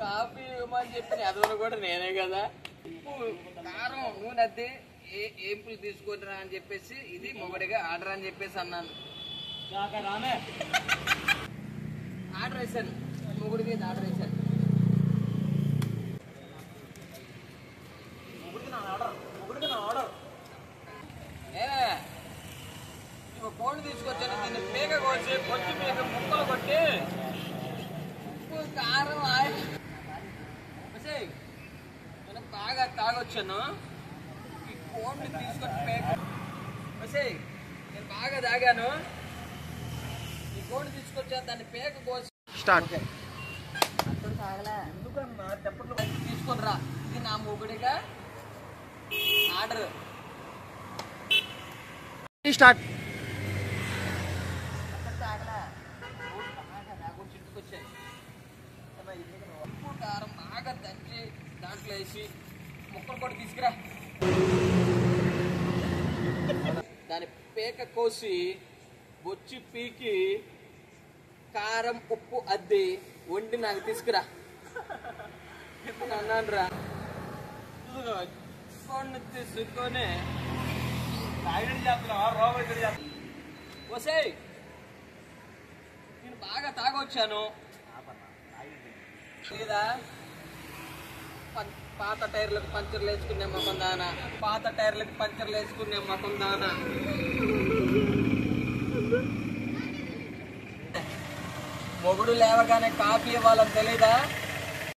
Coffee ఇవ్వమని చెప్పిన ఎదవలు కూడా నేనే కదా. ఉప్పు కారం నూనె అద్దె ఏంపులు తీసుకుంటున్నా అని చెప్పేసి ఇది మొగడిగా ఆర్డర్ అని చెప్పేసి అన్నాను. ఆర్డర్ వేసాను, మొగుడికి ఇది ఆర్డర్ వేసాను. కోడి తీసుకొచ్చాను, దీన్ని పేగ కోసి పొచ్చి మీద ముక్కలు కొట్టి ఉప్పు కారం నేను బాగా తాగొచ్చాను. ఈ కోడిని తీసుకొచ్చి పేగ నేను బాగా తాగాను. ఈ కోడిని తీసుకొచ్చా, దాన్ని పేగ కోసి తీసుకొని రా. ఇది నా మొగుడిగా ఆర్డర్. స్టార్ట్. ఉప్పు కారం బాగా దంచి దాంట్లో వేసి ముక్కలు కూడా తీసుకురా. దాని పేక కోసి బొచ్చి పీకి కారం ఉప్పు అద్ది వండి నాకు తీసుకురా అన్నాను రా. తీసుకొని వసేయ్ నేను బాగా తాగొచ్చాను లేదా. పాత టైర్లకు పంచర్లు వేసుకునే మొఖం దానా, పాత టైర్లకు పంచర్లు వేసుకునే మొఖం దానా. మొగుడు లేవగానే కాఫీ ఇవ్వాలని తెలీదా?